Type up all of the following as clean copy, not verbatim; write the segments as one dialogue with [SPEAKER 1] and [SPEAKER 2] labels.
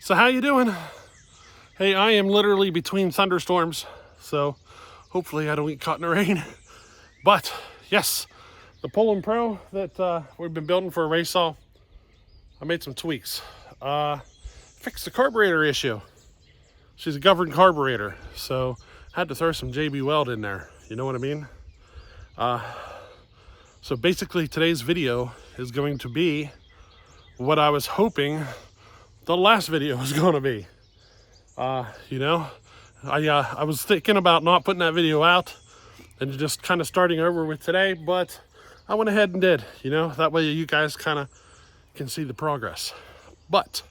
[SPEAKER 1] So how you doing? Hey, I am literally between thunderstorms, so hopefully I don't get caught in the rain. But yes, the Pull'em Pro that we've been building for a race saw, I made some tweaks. Fixed the carburetor issue. She's a governed carburetor, so had to throw some JB Weld in there. You know what I mean? So basically today's video is going to be what I was hoping the last video was going to be. I was thinking about not putting that video out and just kind of starting over with today, but I went ahead and did, that way you guys kind of can see the progress. But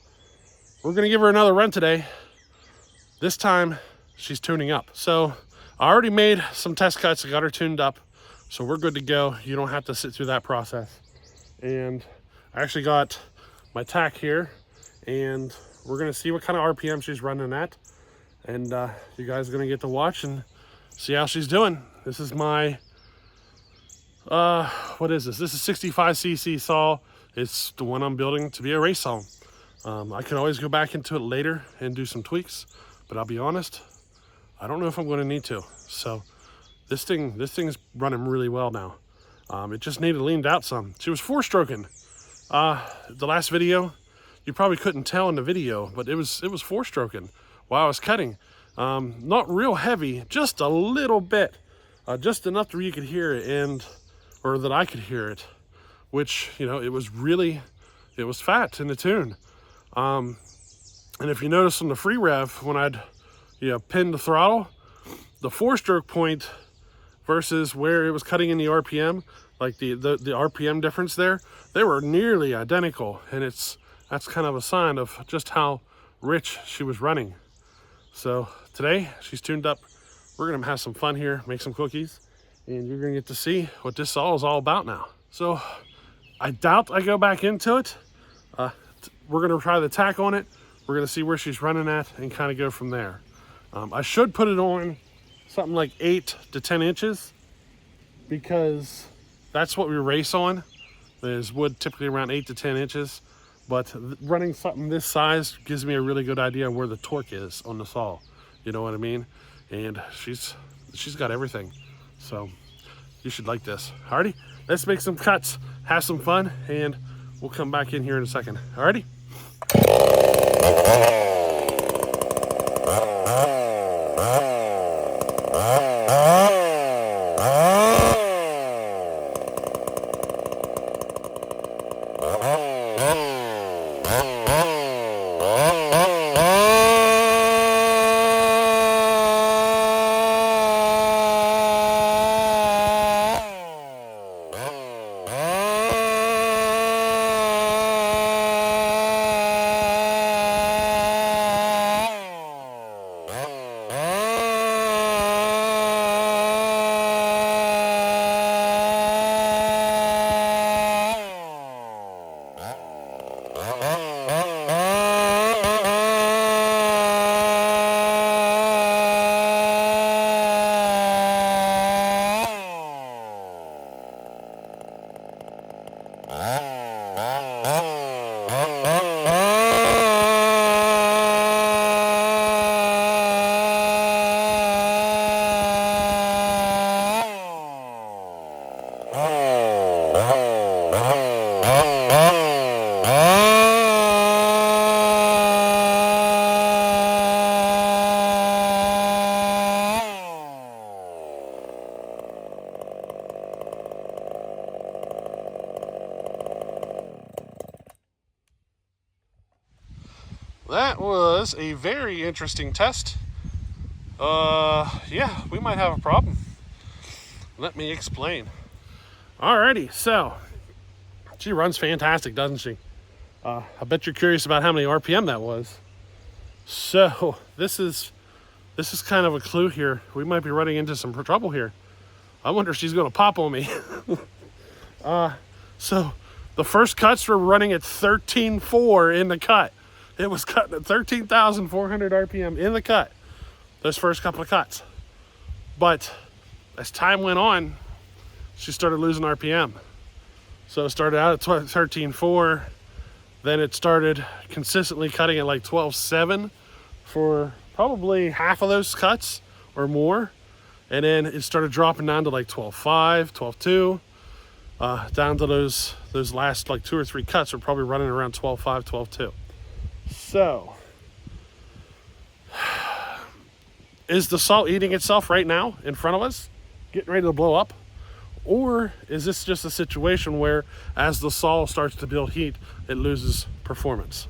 [SPEAKER 1] we're going to give her another run today. This time she's tuning up. So I already made some test cuts. I got her tuned up, so we're good to go. You don't have to sit through that process. And I actually got my tack here, and we're gonna see what kind of RPM she's running at, and you guys are gonna get to watch and see how she's doing. This is my what is this? This is 65cc saw. It's the one I'm building to be a race saw. I can always go back into it later and do some tweaks, but I'll be honest, I don't know if I'm going to need to. So this thing's running really well now. It just needed leaned out some. She was 4-stroking. The last video, you probably couldn't tell in the video, but it was 4-stroking while I was cutting. Not real heavy, just a little bit, just enough where you could hear it, or that I could hear it, which, it was fat in the tune. And if you notice on the free rev, when I'd pin the throttle, the 4-stroke point versus where it was cutting in the RPM, like the RPM difference there, they were nearly identical, and that's kind of a sign of just how rich she was running. So today she's tuned up. We're gonna have some fun here, make some cookies, and you're gonna get to see what this saw is all about now. So I doubt I go back into it. We're gonna try the tack on it. We're gonna see where she's running at and kind of go from there. I should put it on something like 8 to 10 inches because that's what we race on. Is wood typically around 8 to 10 inches, but running something this size gives me a really good idea of where the torque is on the saw. You know what I mean? And she's got everything. So you should like this. Alrighty, let's make some cuts, have some fun, and we'll come back in here in a second. Alrighty. That was a very interesting test. Yeah, we might have a problem. Let me explain. Alrighty, so she runs fantastic, doesn't she? I bet you're curious about how many RPM that was. So this is kind of a clue here. We might be running into some trouble here. I wonder if she's going to pop on me. So the first cuts were running at 13.4 in the cut. It was cutting at 13,400 RPM in the cut, those first couple of cuts. But as time went on, she started losing RPM. So it started out at 13.4, Then it started consistently cutting at like 12.7 for probably half of those cuts or more. And then it started dropping down to like 12.5, 12.2, down to those last like 2 or 3 cuts are probably running around 12.5, 12.2. So, is the salt eating itself right now in front of us, getting ready to blow up? Or is this just a situation where as the saw starts to build heat, it loses performance?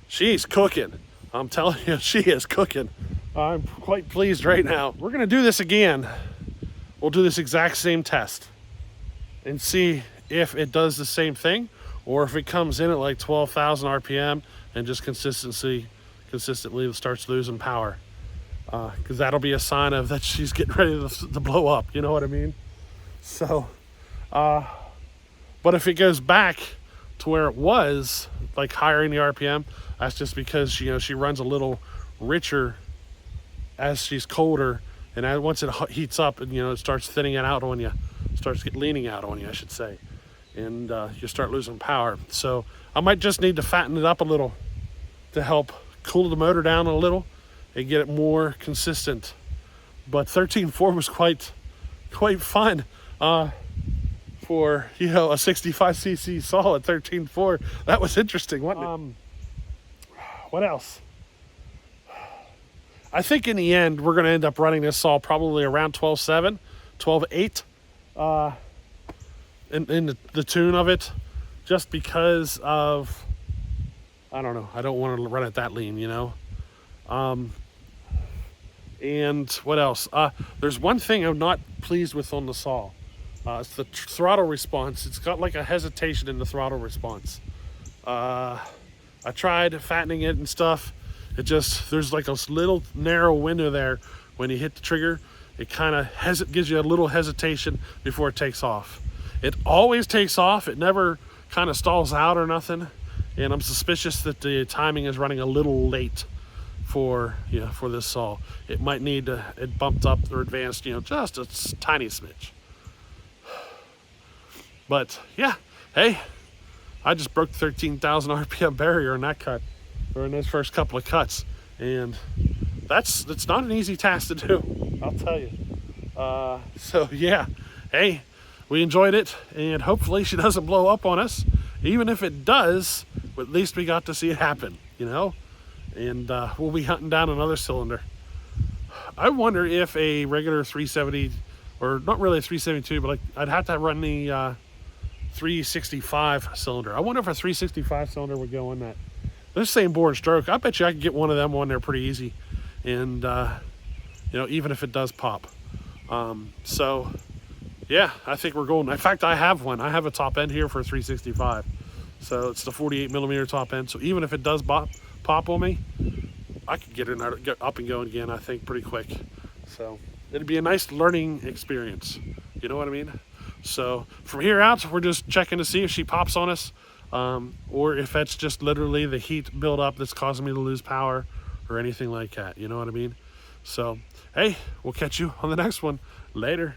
[SPEAKER 1] She's cooking. I'm telling you, she is cooking. I'm quite pleased right now. We're gonna do this again. We'll do this exact same test and see if it does the same thing or if it comes in at like 12,000 RPM and just consistently starts losing power. Because that'll be a sign of that she's getting ready to blow up, you know what I mean? So, but if it goes back to where it was, like higher in the RPM, that's just because, you know, she runs a little richer as she's colder, and once it heats up, and you know, it starts thinning it out on you, leaning out on you, I should say, and you start losing power. So I might just need to fatten it up a little to help cool the motor down a little and get it more consistent. But 13.4 was quite fun for, you know, a 65cc saw at 13.4. That was interesting, wasn't it? What else? I think in the end we're going to end up running this saw probably around 12.7, 12.8 in the tune of it, just because of, I don't know, I don't want to run it that lean, you know. And what else? There's one thing I'm not pleased with on the saw. It's the throttle response. It's got like a hesitation in the throttle response. I tried fattening it and stuff. It just, there's like a little narrow window there when you hit the trigger. It kind of gives you a little hesitation before it takes off. It always takes off. It never kind of stalls out or nothing. And I'm suspicious that the timing is running a little late for this saw. It might need it bumped up or advanced, you know, just a tiny smidge. But yeah, hey, I just broke the 13,000 RPM barrier in that cut, or in those first couple of cuts, and it's not an easy task to do, I'll tell you. So yeah, hey, we enjoyed it, and hopefully she doesn't blow up on us. Even if it does, at least we got to see it happen, you know. And we'll be hunting down another cylinder. I wonder if a regular 370, or not really a 372, but like I'd have to run the 365 cylinder. I wonder if a 365 cylinder would go on that. This same bore and stroke, I bet you I could get one of them on there pretty easy. And you know, even if it does pop. So yeah, I think we're golden. In fact, I have one. I have a top end here for a 365. So it's the 48 millimeter top end. So even if it does pop on me, I could get up and going again, I think, pretty quick. So it'd be a nice learning experience, you know what I mean? So from here out, we're just checking to see if she pops on us, or if that's just literally the heat buildup that's causing me to lose power or anything like that, you know what I mean? So hey, we'll catch you on the next one. Later.